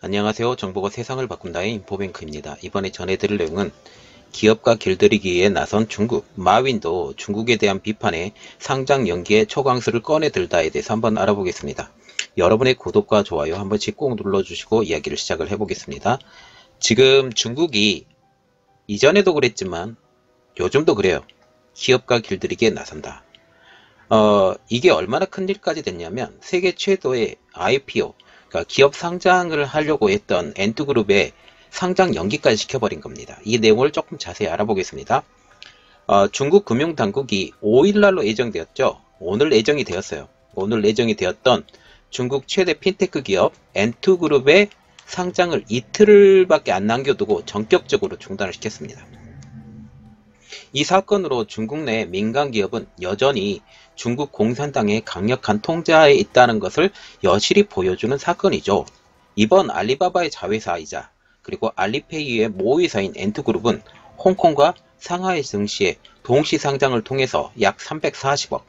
안녕하세요. 정보가 세상을 바꾼다의 인포뱅크입니다. 이번에 전해드릴 내용은 기업가 길들이기에 나선 중국, 마윈도 중국에 대한 비판에 상장 연기에 초강수를 꺼내들다에 대해서 한번 알아보겠습니다. 여러분의 구독과 좋아요 한 번씩 꼭 눌러주시고 이야기를 시작을 해보겠습니다. 지금 중국이 이전에도 그랬지만 요즘도 그래요. 기업가 길들이기에 나선다. 이게 얼마나 큰 일까지 됐냐면 세계 최초의 IPO, 그러니까 기업 상장을 하려고 했던 엔투그룹의 상장 연기까지 시켜버린 겁니다. 이 내용을 조금 자세히 알아보겠습니다. 중국 금융당국이 5일날로 예정되었죠. 오늘 예정이 되었어요. 오늘 예정이 되었던 중국 최대 핀테크 기업 엔투그룹의 상장을 이틀밖에 안 남겨두고 전격적으로 중단을 시켰습니다. 이 사건으로 중국 내 민간 기업은 여전히 중국 공산당의 강력한 통제하에 있다는 것을 여실히 보여주는 사건이죠. 이번 알리바바의 자회사이자 그리고 알리페이의 모의사인 엔투그룹은 홍콩과 상하이 증시의 동시 상장을 통해서 약 340억,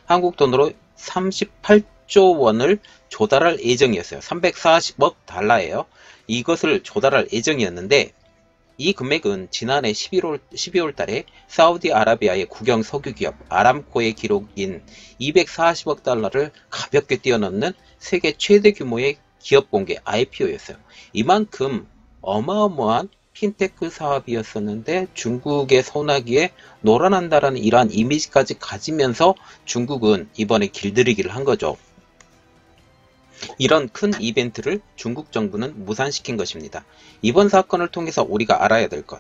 한국 돈으로 38조 원을 조달할 예정이었어요. 340억 달러예요. 이것을 조달할 예정이었는데 이 금액은 지난해 12월 달에 사우디아라비아의 국영 석유기업 아람코의 기록인 240억 달러를 가볍게 뛰어넘는 세계 최대 규모의 기업 공개 IPO였어요. 이만큼 어마어마한 핀테크 사업이었었는데 중국의 소나기에 놀아난다라는 이러한 이미지까지 가지면서 중국은 이번에 길들이기를 한 거죠. 이런 큰 이벤트를 중국 정부는 무산시킨 것입니다. 이번 사건을 통해서 우리가 알아야 될 것.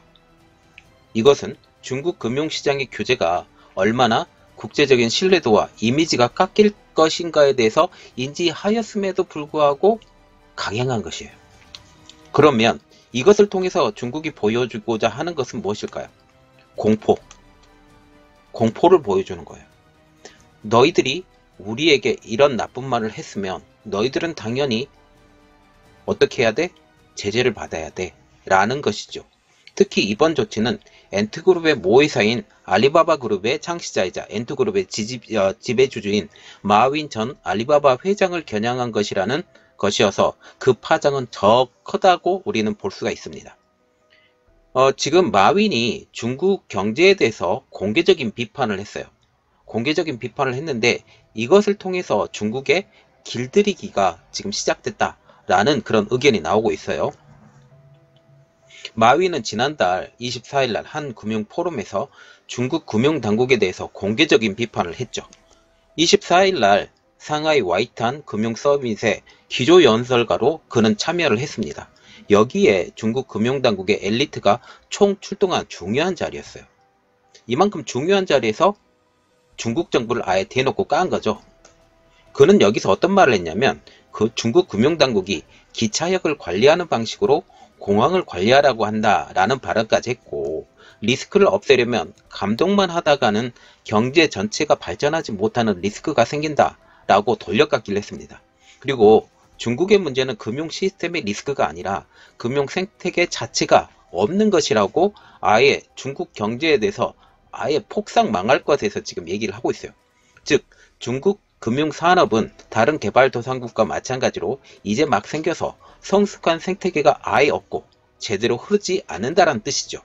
이것은 중국 금융시장의 규제가 얼마나 국제적인 신뢰도와 이미지가 깎일 것인가에 대해서 인지하였음에도 불구하고 강행한 것이에요. 그러면 이것을 통해서 중국이 보여주고자 하는 것은 무엇일까요? 공포를 보여주는 거예요. 너희들이 우리에게 이런 나쁜 말을 했으면 너희들은 당연히 어떻게 해야 돼? 제재를 받아야 돼 라는 것이죠. 특히 이번 조치는 엔트그룹의 모회사인 알리바바 그룹의 창시자이자 엔트그룹의 지배주주인 마윈 전 알리바바 회장을 겨냥한 것이라는 것이어서 그 파장은 더 크다고 우리는 볼 수가 있습니다. 지금 마윈이 중국 경제에 대해서 공개적인 비판을 했어요. 공개적인 비판을 했는데 이것을 통해서 중국의 길들이기가 지금 시작됐다라는 그런 의견이 나오고 있어요. 마윈은 지난달 24일날 한 금융 포럼에서 중국 금융당국에 대해서 공개적인 비판을 했죠. 24일날 상하이 와이탄 금융 서밋의 기조연설가로 그는 참여를 했습니다. 여기에 중국 금융당국의 엘리트가 총 출동한 중요한 자리였어요. 이만큼 중요한 자리에서 중국 정부를 아예 대놓고 깐 거죠. 그는 여기서 어떤 말을 했냐면 그 중국 금융당국이 기차역을 관리하는 방식으로 공항을 관리하라고 한다라는 발언까지 했고 리스크를 없애려면 감독만 하다가는 경제 전체가 발전하지 못하는 리스크가 생긴다라고 돌려깎기를 했습니다. 그리고 중국의 문제는 금융 시스템의 리스크가 아니라 금융 생태계 자체가 없는 것이라고 아예 중국 경제에 대해서 아예 폭삭 망할 것에서 지금 얘기를 하고 있어요. 즉 중국 금융산업은 다른 개발도상국과 마찬가지로 이제 막 생겨서 성숙한 생태계가 아예 없고 제대로 흐르지 않는다는 뜻이죠.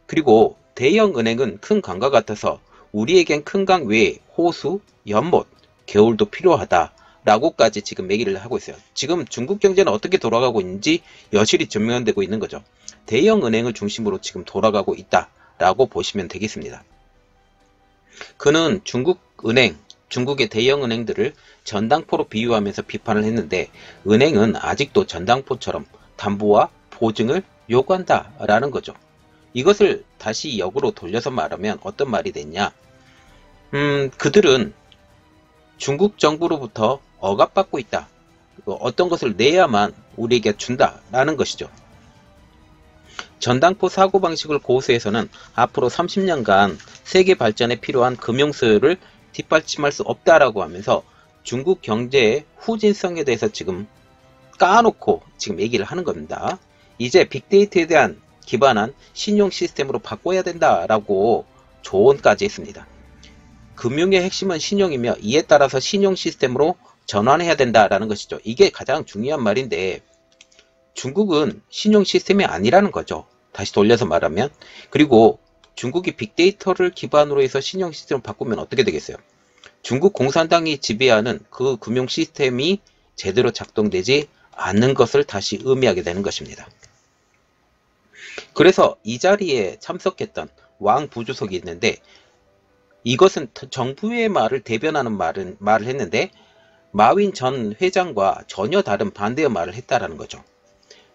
그리고 대형 은행은 큰 강과 같아서 우리에겐 큰 강 외에 호수, 연못, 개울도 필요하다 라고까지 지금 얘기를 하고 있어요. 지금 중국 경제는 어떻게 돌아가고 있는지 여실히 증명되고 있는 거죠. 대형 은행을 중심으로 지금 돌아가고 있다 라고 보시면 되겠습니다. 그는 중국의 대형 은행들을 전당포로 비유하면서 비판을 했는데 은행은 아직도 전당포처럼 담보와 보증을 요구한다 라는 거죠. 이것을 다시 역으로 돌려서 말하면 어떤 말이 됐냐, 그들은 중국 정부로부터 억압받고 있다, 어떤 것을 내야만 우리에게 준다 라는 것이죠. 전당포 사고방식을 고수해서는 앞으로 30년간 세계 발전에 필요한 금융수요를 뒷받침할 수 없다라고 하면서 중국 경제의 후진성에 대해서 지금 까놓고 지금 얘기를 하는 겁니다. 이제 빅데이터에 대한 기반한 신용 시스템으로 바꿔야 된다라고 조언까지 했습니다. 금융의 핵심은 신용이며 이에 따라서 신용 시스템으로 전환해야 된다라는 것이죠. 이게 가장 중요한 말인데 중국은 신용 시스템이 아니라는 거죠. 다시 돌려서 말하면. 그리고 중국이 빅데이터를 기반으로 해서 신용 시스템을 바꾸면 어떻게 되겠어요? 중국 공산당이 지배하는 그 금융 시스템이 제대로 작동되지 않는 것을 다시 의미하게 되는 것입니다. 그래서 이 자리에 참석했던 왕 부주석이 있는데, 이것은 정부의 말을 대변하는 말을 했는데 마윈 전 회장과 전혀 다른 반대의 말을 했다라는 거죠.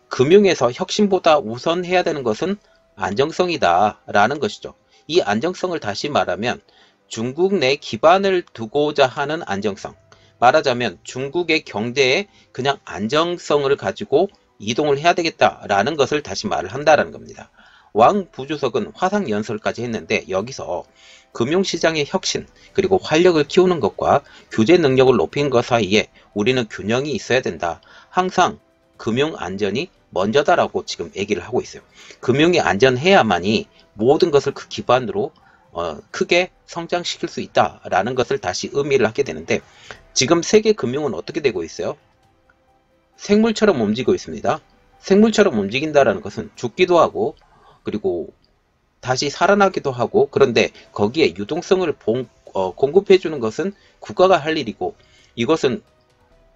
금융에서 혁신보다 우선해야 되는 것은 안정성이다 라는 것이죠. 이 안정성을 다시 말하면 중국 내 기반을 두고자 하는 안정성, 말하자면 중국의 경제에 그냥 안정성을 가지고 이동을 해야 되겠다라는 것을 다시 말을 한다라는 겁니다. 왕 부주석은 화상연설까지 했는데 여기서 금융시장의 혁신 그리고 활력을 키우는 것과 규제 능력을 높이는 것 사이에 우리는 균형이 있어야 된다. 항상 금융 안전이 먼저다라고 지금 얘기를 하고 있어요. 금융이 안전해야만이 모든 것을 그 기반으로 크게 성장시킬 수 있다라는 것을 다시 의미를 하게 되는데, 지금 세계 금융은 어떻게 되고 있어요? 생물처럼 움직이고 있습니다. 생물처럼 움직인다라는 것은 죽기도 하고 그리고 다시 살아나기도 하고, 그런데 거기에 유동성을 공급해 주는 것은 국가가 할 일이고, 이것은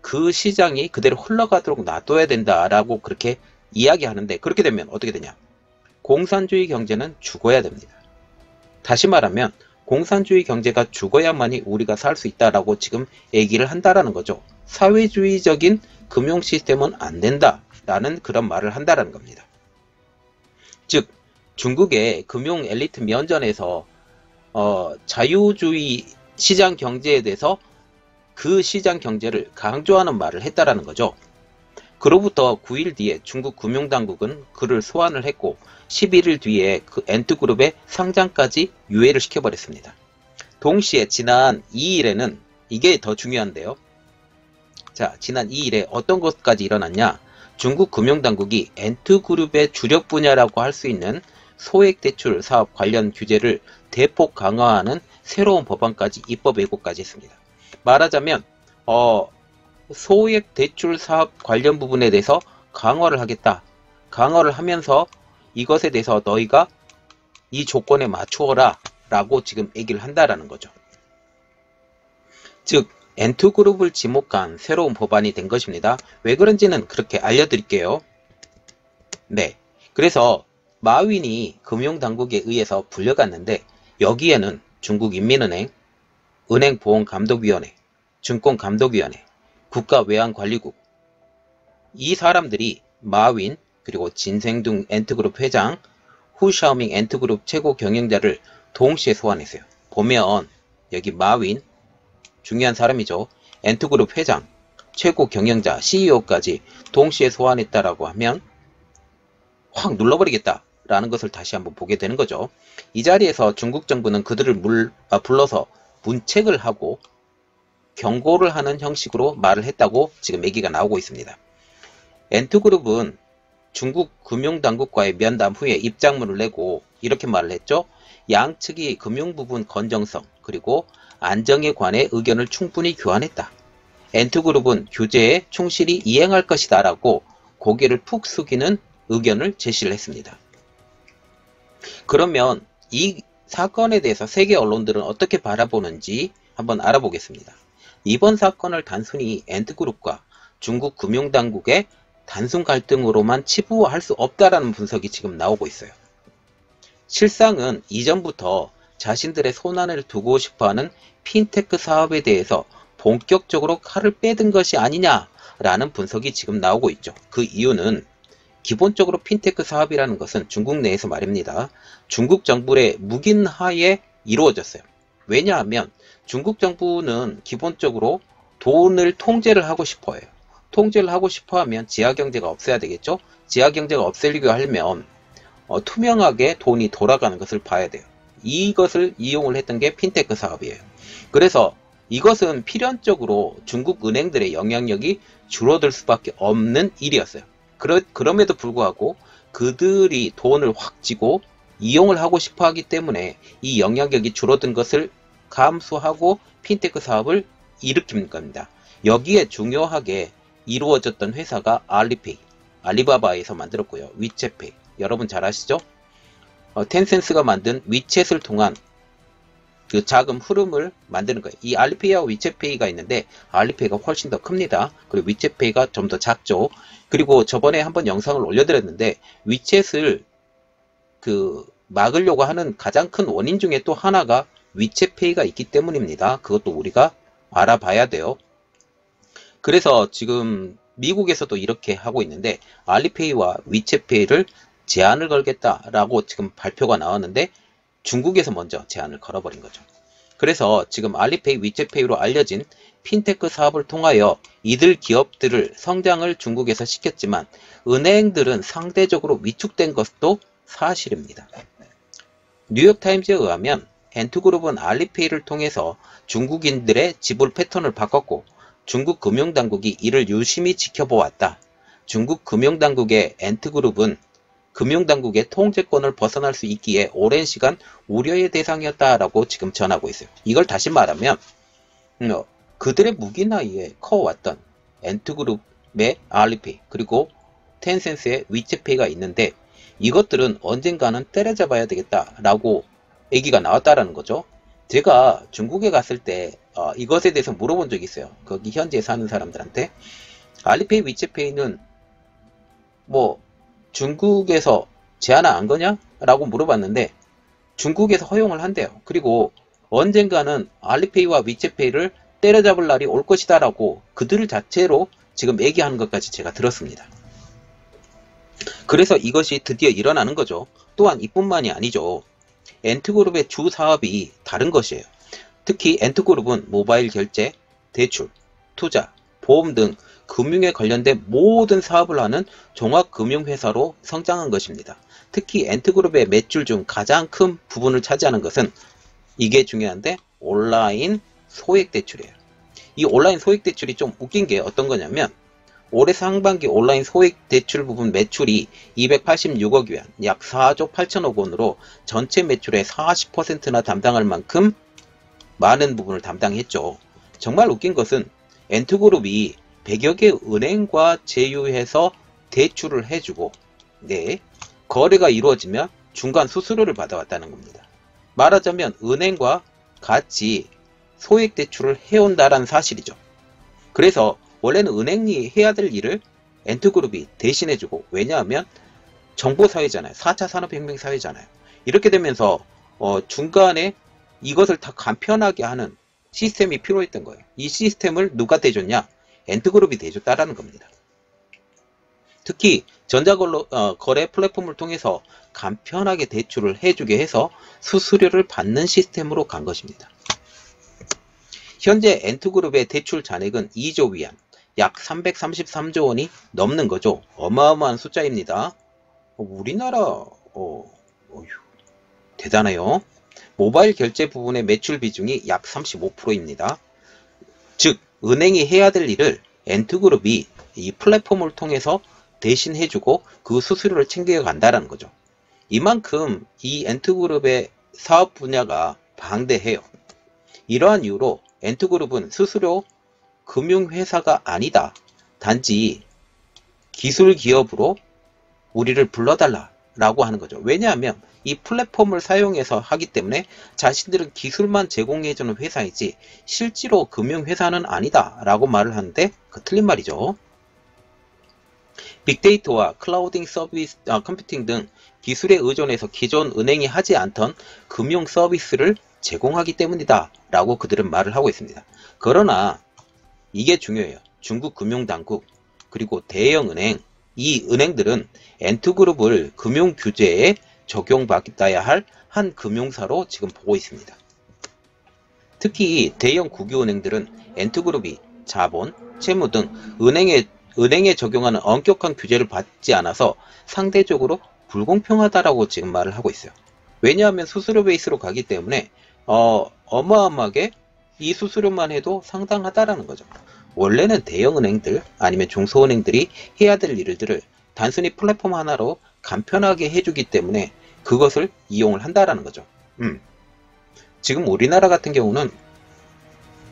그 시장이 그대로 흘러가도록 놔둬야 된다라고 그렇게 이야기하는데, 그렇게 되면 어떻게 되냐? 공산주의 경제는 죽어야 됩니다. 다시 말하면 공산주의 경제가 죽어야만이 우리가 살 수 있다라고 지금 얘기를 한다라는 거죠. 사회주의적인 금융 시스템은 안 된다라는 그런 말을 한다라는 겁니다. 즉 중국의 금융 엘리트 면전에서 자유주의 시장 경제에 대해서 그 시장 경제를 강조하는 말을 했다라는 거죠. 그로부터 9일 뒤에 중국 금융당국은 그를 소환을 했고 11일 뒤에 그 엔트그룹의 상장까지 유예를 시켜버렸습니다. 동시에 지난 2일에는 이게 더 중요한데요. 자, 지난 2일에 어떤 것까지 일어났냐? 중국 금융당국이 엔트그룹의 주력 분야라고 할 수 있는 소액대출 사업 관련 규제를 대폭 강화하는 새로운 법안까지 입법 예고까지 했습니다. 말하자면 소액대출 사업 관련 부분에 대해서 강화를 하겠다. 강화를 하면서 이것에 대해서 너희가 이 조건에 맞추어라 라고 지금 얘기를 한다라는 거죠. 즉 엔트그룹을 지목한 새로운 법안이 된 것입니다. 왜 그런지는 그렇게 알려드릴게요. 네, 그래서 마윈이 금융당국에 의해서 불려갔는데 여기에는 중국인민은행, 은행보험감독위원회, 증권감독위원회, 국가외환관리국, 이 사람들이 마윈 그리고 진생둥 엔트그룹 회장, 후샤오밍 엔트그룹 최고 경영자를 동시에 소환했어요. 보면 여기 마윈 중요한 사람이죠. 엔트그룹 회장, 최고 경영자, CEO까지 동시에 소환했다라고 하면 확 눌러버리겠다라는 것을 다시 한번 보게 되는 거죠. 이 자리에서 중국 정부는 그들을 불러서 문책을 하고 경고를 하는 형식으로 말을 했다고 지금 얘기가 나오고 있습니다. 엔트그룹은 중국 금융당국과의 면담 후에 입장문을 내고 이렇게 말을 했죠. 양측이 금융 부분 건정성 그리고 안정에 관해 의견을 충분히 교환했다. 엔트그룹은 규제에 충실히 이행할 것이다 라고 고개를 푹 숙이는 의견을 제시를 했습니다. 그러면 이 사건에 대해서 세계 언론들은 어떻게 바라보는지 한번 알아보겠습니다. 이번 사건을 단순히 엔트그룹과 중국 금융당국의 단순 갈등으로만 치부할 수 없다라는 분석이 지금 나오고 있어요. 실상은 이전부터 자신들의 손안을 두고 싶어하는 핀테크 사업에 대해서 본격적으로 칼을 빼든 것이 아니냐라는 분석이 지금 나오고 있죠. 그 이유는 기본적으로 핀테크 사업이라는 것은 중국 내에서 말입니다. 중국 정부의 묵인하에 이루어졌어요. 왜냐하면 중국 정부는 기본적으로 돈을 통제를 하고 싶어요. 통제를 하고 싶어 하면 지하경제가 없어야 되겠죠. 지하경제가 없애려고 하면 투명하게 돈이 돌아가는 것을 봐야 돼요. 이것을 이용을 했던 게 핀테크 사업이에요. 그래서 이것은 필연적으로 중국 은행들의 영향력이 줄어들 수밖에 없는 일이었어요. 그럼에도 불구하고 그들이 돈을 확 쥐고 이용을 하고 싶어 하기 때문에 이 영향력이 줄어든 것을 감수하고 핀테크 사업을 일으킨 겁니다. 여기에 중요하게 이루어졌던 회사가 알리페이. 알리바바에서 만들었고요. 위챗페이. 여러분 잘 아시죠? 텐센스가 만든 위챗을 통한 그 자금 흐름을 만드는 거예요. 이 알리페이와 위챗페이가 있는데 알리페이가 훨씬 더 큽니다. 그리고 위챗페이가 좀 더 작죠. 그리고 저번에 한번 영상을 올려드렸는데 위챗을 막으려고 하는 가장 큰 원인 중에 또 하나가 위챗페이가 있기 때문입니다. 그것도 우리가 알아봐야 돼요. 그래서 지금 미국에서도 이렇게 하고 있는데 알리페이와 위챗페이를 제한을 걸겠다라고 지금 발표가 나왔는데 중국에서 먼저 제한을 걸어버린 거죠. 그래서 지금 알리페이, 위챗페이로 알려진 핀테크 사업을 통하여 이들 기업들을 성장을 중국에서 시켰지만 은행들은 상대적으로 위축된 것도 사실입니다. 뉴욕타임즈에 의하면 엔투그룹은 알리페이를 통해서 중국인들의 지불 패턴을 바꿨고 중국 금융당국이 이를 유심히 지켜보았다. 중국 금융당국의 엔투그룹은 금융당국의 통제권을 벗어날 수 있기에 오랜 시간 우려의 대상이었다라고 지금 전하고 있어요. 이걸 다시 말하면 그들의 무기나이에 커왔던 엔투그룹의 알리페이 그리고 텐센스의 위챗페이가 있는데 이것들은 언젠가는 때려잡아야 되겠다라고 얘기가 나왔다라는 거죠. 제가 중국에 갔을 때 이것에 대해서 물어본 적이 있어요. 거기 현지에 사는 사람들한테 알리페이, 위챗페이는 뭐 중국에서 제한을 안 거냐? 라고 물어봤는데 중국에서 허용을 한대요. 그리고 언젠가는 알리페이와 위챗페이를 때려잡을 날이 올 것이다 라고 그들 자체로 지금 얘기하는 것까지 제가 들었습니다. 그래서 이것이 드디어 일어나는 거죠. 또한 이뿐만이 아니죠. 엔투그룹의 주 사업이 다른 것이에요. 특히 엔투그룹은 모바일 결제, 대출, 투자, 보험 등 금융에 관련된 모든 사업을 하는 종합금융회사로 성장한 것입니다. 특히 엔투그룹의 매출 중 가장 큰 부분을 차지하는 것은 이게 중요한데 온라인 소액대출이에요. 이 온라인 소액대출이 좀 웃긴 게 어떤 거냐면 올해 상반기 온라인 소액대출 부분 매출이 286억 위안, 약 4조 8천억 원으로 전체 매출의 40%나 담당할 만큼 많은 부분을 담당했죠. 정말 웃긴 것은 엔투그룹이 100여 개 은행과 제휴해서 대출을 해주고 거래가 이루어지면 중간 수수료를 받아왔다는 겁니다. 말하자면 은행과 같이 소액 대출을 해온다라는 사실이죠. 그래서 원래는 은행이 해야 될 일을 엔투그룹이 대신해주고 왜냐하면 정보사회잖아요. 4차 산업혁명 사회잖아요. 이렇게 되면서 중간에 이것을 다 간편하게 하는 시스템이 필요했던 거예요. 이 시스템을 누가 대줬냐? 엔투그룹이 대줬다라는 겁니다. 특히 전자거래 플랫폼을 통해서 간편하게 대출을 해주게 해서 수수료를 받는 시스템으로 간 것입니다. 현재 엔투그룹의 대출 잔액은 2조 위안, 약 333조 원이 넘는 거죠. 어마어마한 숫자입니다. 우리나라 대단해요. 모바일 결제 부분의 매출 비중이 약 35%입니다. 즉 은행이 해야 될 일을 엔투그룹이 이 플랫폼을 통해서 대신 해주고 그 수수료를 챙겨간다는 거죠. 이만큼 이 엔투그룹의 사업 분야가 방대해요. 이러한 이유로 엔투그룹은 스스로 금융회사가 아니다. 단지 기술 기업으로 우리를 불러달라 라고 하는 거죠. 왜냐하면 이 플랫폼을 사용해서 하기 때문에 자신들은 기술만 제공해주는 회사이지 실제로 금융회사는 아니다 라고 말을 하는데 그 틀린 말이죠. 빅데이터와 클라우딩 서비스, 컴퓨팅 등 기술에 의존해서 기존 은행이 하지 않던 금융 서비스를 제공하기 때문이다 라고 그들은 말을 하고 있습니다. 그러나 이게 중요해요. 중국 금융당국 그리고 대형은행 이 은행들은 엔투그룹을 금융규제에 적용받아야 할 한 금융사로 지금 보고 있습니다. 특히 대형 국유은행들은 엔투그룹이 자본, 채무 등 은행에 적용하는 엄격한 규제를 받지 않아서 상대적으로 불공평하다라고 지금 말을 하고 있어요. 왜냐하면 수수료 베이스로 가기 때문에 어마어마하게 이 수수료만 해도 상당하다라는 거죠. 원래는 대형은행들 아니면 중소은행들이 해야 될 일들을 단순히 플랫폼 하나로 간편하게 해주기 때문에 그것을 이용을 한다라는 거죠. 지금 우리나라 같은 경우는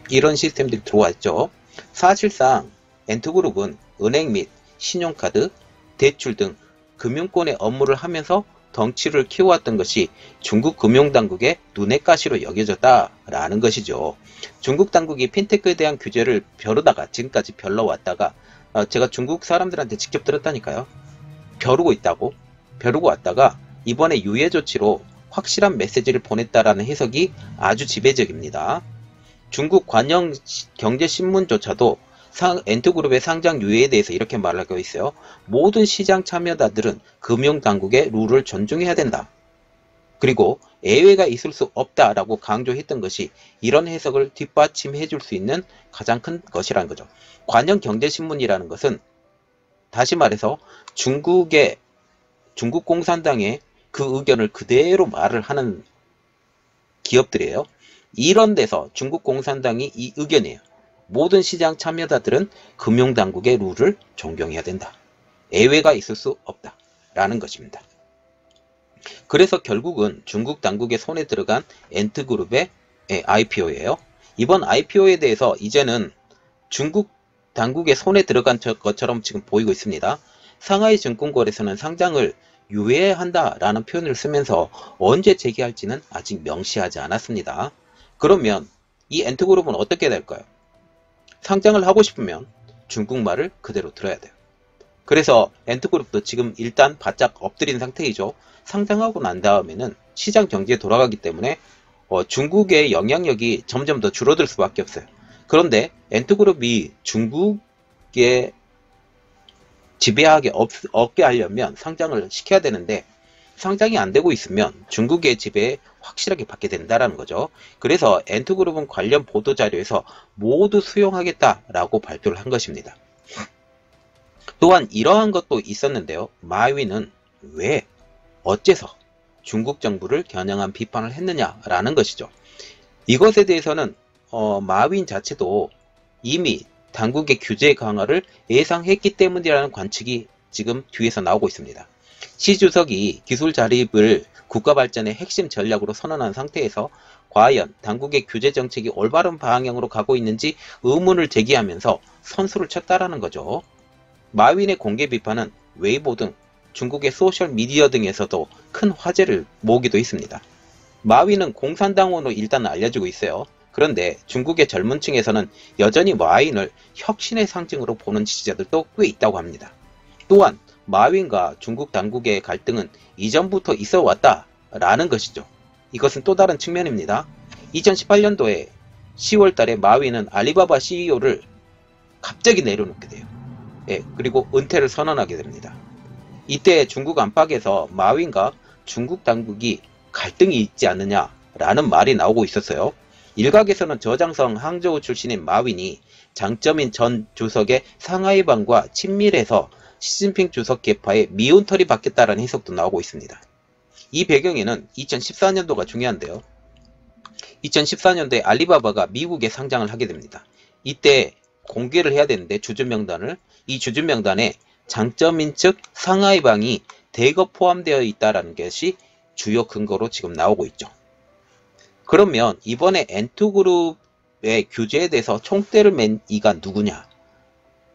이런 시스템들이 들어왔죠. 사실상 엔투그룹은 은행 및 신용카드, 대출 등 금융권의 업무를 하면서 덩치를 키워왔던 것이 중국 금융당국의 눈의 가시로 여겨졌다라는 것이죠. 중국 당국이 핀테크에 대한 규제를 벼르다가 지금까지 벼러왔다가 제가 중국 사람들한테 직접 들었다니까요. 벼르고 왔다가 이번에 유예 조치로 확실한 메시지를 보냈다라는 해석이 아주 지배적입니다. 중국 관영 경제신문조차도 엔트그룹의 상장 유예에 대해서 이렇게 말하고 있어요. 모든 시장 참여자들은 금융당국의 룰을 존중해야 된다. 그리고 예외가 있을 수 없다라고 강조했던 것이 이런 해석을 뒷받침해 줄 수 있는 가장 큰 것이라는 거죠. 관영 경제신문이라는 것은 다시 말해서 중국 공산당의 그 의견을 그대로 말을 하는 기업들이에요. 이런 데서 중국 공산당이 이 의견이에요. 모든 시장 참여자들은 금융당국의 룰을 존경해야 된다. 예외가 있을 수 없다. 라는 것입니다. 그래서 결국은 중국 당국의 손에 들어간 엔트그룹의 IPO예요. 이번 IPO에 대해서 이제는 중국 당국의 손에 들어간 것처럼 지금 보이고 있습니다. 상하이 증권거래소는 상장을 유예한다라는 표현을 쓰면서 언제 재개할지는 아직 명시하지 않았습니다. 그러면 이 엔트그룹은 어떻게 될까요? 상장을 하고 싶으면 중국말을 그대로 들어야 돼요. 그래서 엔트그룹도 지금 일단 바짝 엎드린 상태이죠. 상장하고 난 다음에는 시장 경제에 돌아가기 때문에 중국의 영향력이 점점 더 줄어들 수밖에 없어요. 그런데 엔트그룹이 중국에 지배하게 없게 하려면 상장을 시켜야 되는데 상장이 안 되고 있으면 중국의 지배에 확실하게 받게 된다라는 거죠. 그래서 엔트그룹은 관련 보도자료에서 모두 수용하겠다라고 발표를 한 것입니다. 또한 이러한 것도 있었는데요. 마윈은 왜, 어째서 중국 정부를 겨냥한 비판을 했느냐라는 것이죠. 이것에 대해서는 마윈 자체도 이미 당국의 규제 강화를 예상했기 때문이라는 관측이 지금 뒤에서 나오고 있습니다. 시 주석이 기술 자립을 국가 발전의 핵심 전략으로 선언한 상태에서 과연 당국의 규제 정책이 올바른 방향으로 가고 있는지 의문을 제기하면서 선수를 쳤다라는 거죠. 마윈의 공개 비판은 웨이보 등 중국의 소셜 미디어 등에서도 큰 화제를 모으기도 했습니다. 마윈은 공산당원으로 일단 알려지고 있어요. 그런데 중국의 젊은 층에서는 여전히 마윈을 혁신의 상징으로 보는 지지자들도 꽤 있다고 합니다. 또한 마윈과 중국 당국의 갈등은 이전부터 있어 왔다라는 것이죠. 이것은 또 다른 측면입니다. 2018년도에 10월 달에 마윈은 알리바바 CEO를 갑자기 내려놓게 돼요. 그리고 은퇴를 선언하게 됩니다. 이때 중국 안팎에서 마윈과 중국 당국이 갈등이 있지 않느냐라는 말이 나오고 있었어요. 일각에서는 저장성 항저우 출신인 마윈이 장점인 전 주석의 상하이방과 친밀해서 시진핑 주석 계파의 미운 털이 받겠다라는 해석도 나오고 있습니다. 이 배경에는 2014년도가 중요한데요. 2014년도에 알리바바가 미국에 상장을 하게 됩니다. 이때 공개를 해야 되는데 주주명단을, 이 주주명단에 장점인 측 상하이방이 대거 포함되어 있다는 것이 주요 근거로 지금 나오고 있죠. 그러면 이번에 엔투그룹의 규제에 대해서 총대를 맨 이가 누구냐?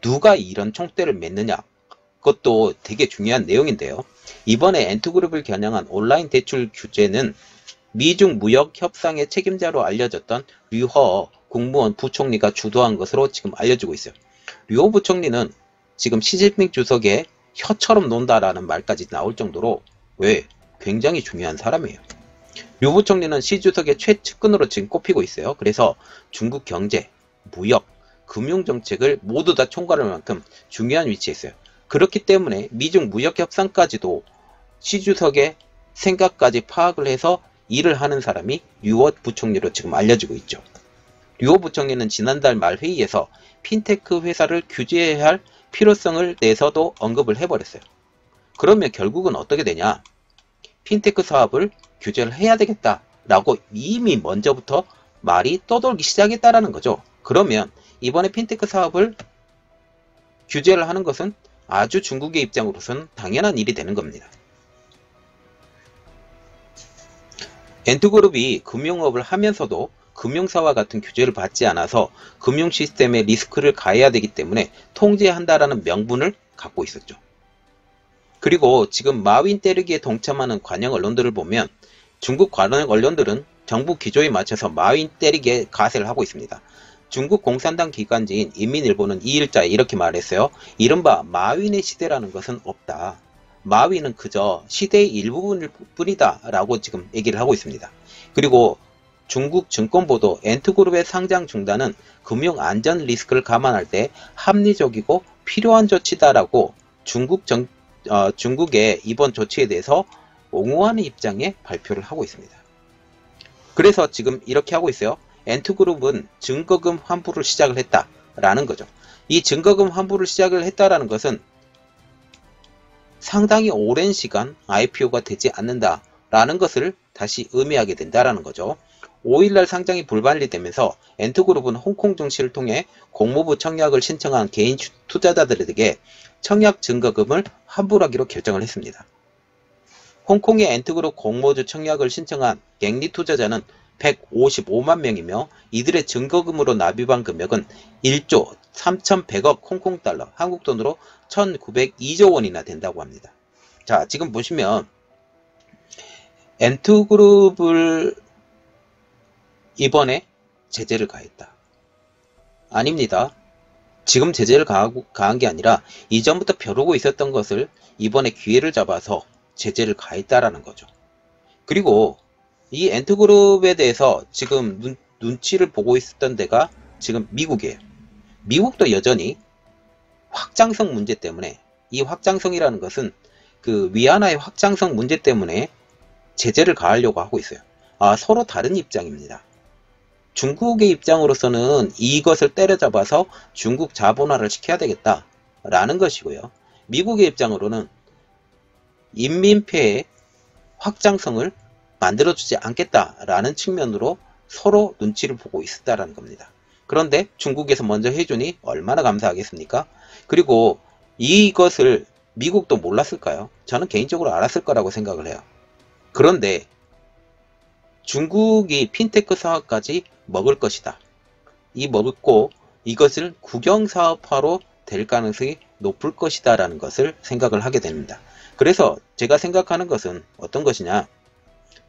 누가 이런 총대를 맸느냐? 그것도 되게 중요한 내용인데요. 이번에 엔투그룹을 겨냥한 온라인 대출 규제는 미중 무역 협상의 책임자로 알려졌던 류허 국무원 부총리가 주도한 것으로 지금 알려지고 있어요. 류허 부총리는 지금 시진핑 주석의 혀처럼 논다라는 말까지 나올 정도로 굉장히 중요한 사람이에요. 류 부총리는 시 주석의 최측근으로 지금 꼽히고 있어요. 그래서 중국 경제, 무역, 금융정책을 모두 다 총괄할 만큼 중요한 위치에 있어요. 그렇기 때문에 미중 무역 협상까지도 시 주석의 생각까지 파악을 해서 일을 하는 사람이 류허 부총리로 지금 알려지고 있죠. 류허 부총리는 지난달 말 회의에서 핀테크 회사를 규제해야 할 필요성을 내서도 언급을 해버렸어요. 그러면 결국은 어떻게 되냐? 핀테크 사업을 규제를 해야 되겠다라고 이미 먼저부터 말이 떠돌기 시작했다라는 거죠. 그러면 이번에 핀테크 사업을 규제를 하는 것은 아주 중국의 입장으로서는 당연한 일이 되는 겁니다. 엔트그룹이 금융업을 하면서도 금융사와 같은 규제를 받지 않아서 금융 시스템에 리스크를 가해야 되기 때문에 통제한다라는 명분을 갖고 있었죠. 그리고 지금 마윈 때리기에 동참하는 관영 언론들을 보면 중국 관영 언론들은 정부 기조에 맞춰서 마윈 때리기에 가세를 하고 있습니다. 중국 공산당 기관지인 인민일보는 2일자에 이렇게 말했어요. 이른바 마윈의 시대라는 것은 없다. 마윈은 그저 시대의 일부분일 뿐이다 라고 지금 얘기를 하고 있습니다. 그리고 중국 증권보도 엔트그룹의 상장 중단은 금융 안전 리스크를 감안할 때 합리적이고 필요한 조치다라고 중국의 이번 조치에 대해서 옹호하는 입장에 발표를 하고 있습니다. 그래서 지금 이렇게 하고 있어요. 엔트그룹은 증거금 환불을 시작을 했다라는 거죠. 이 증거금 환불을 시작을 했다라는 것은 상당히 오랜 시간 IPO가 되지 않는다라는 것을 다시 의미하게 된다라는 거죠. 5일날 상장이 불발리되면서 엔트그룹은 홍콩 증시를 통해 공모부 청약을 신청한 개인 투자자들에게 청약 증거금을 환불하기로 결정을 했습니다. 홍콩의 엔트그룹 공모주 청약을 신청한 갱리 투자자는 155만 명이며 이들의 증거금으로 납입한 금액은 1조 3,100억 홍콩달러, 한국 돈으로 1,902조 원이나 된다고 합니다. 자, 지금 보시면 엔트그룹을 이번에 제재를 가했다. 아닙니다. 지금 제재를 가한 게 아니라 이전부터 벼르고 있었던 것을 이번에 기회를 잡아서 제재를 가했다라는 거죠. 그리고 이 엔트그룹에 대해서 지금 눈치를 보고 있었던 데가 지금 미국이에요. 미국도 여전히 확장성 문제 때문에, 이 확장성이라는 것은 그 위안화의 확장성 문제 때문에 제재를 가하려고 하고 있어요. 서로 다른 입장입니다. 중국의 입장으로서는 이것을 때려잡아서 중국 자본화를 시켜야 되겠다라는 것이고요. 미국의 입장으로는 인민폐의 확장성을 만들어주지 않겠다라는 측면으로 서로 눈치를 보고 있었다라는 겁니다. 그런데 중국에서 먼저 해주니 얼마나 감사하겠습니까? 그리고 이것을 미국도 몰랐을까요? 저는 개인적으로 알았을 거라고 생각을 해요. 그런데 중국이 핀테크 사업까지 먹을 것이다. 먹고 이것을 국영사업화로 될 가능성이 높을 것이다 라는 것을 생각을 하게 됩니다. 그래서 제가 생각하는 것은 어떤 것이냐,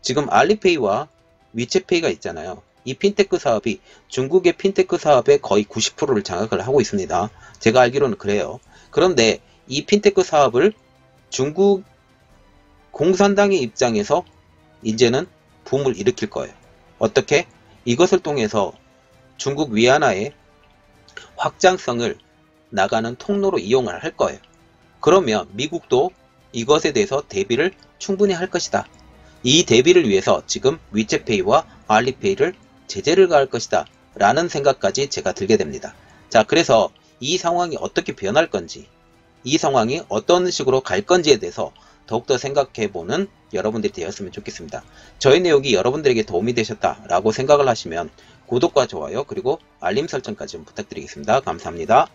지금 알리페이와 위챗페이가 있잖아요. 이 핀테크 사업이 중국의 핀테크 사업의 거의 90%를 장악을 하고 있습니다. 제가 알기로는 그래요. 그런데 이 핀테크 사업을 중국 공산당의 입장에서 이제는 붐을 일으킬 거예요. 어떻게? 이것을 통해서 중국 위안화의 확장성을 나가는 통로로 이용을 할 거예요. 그러면 미국도 이것에 대해서 대비를 충분히 할 것이다. 이 대비를 위해서 지금 위챗페이와 알리페이를 제재를 가할 것이다 라는 생각까지 제가 들게 됩니다. 자, 그래서 이 상황이 어떻게 변할 건지, 이 상황이 어떤 식으로 갈 건지에 대해서 더욱더 생각해보는 여러분들이 되었으면 좋겠습니다. 저희 내용이 여러분들에게 도움이 되셨다라고 생각을 하시면 구독과 좋아요 그리고 알림 설정까지 부탁드리겠습니다. 감사합니다.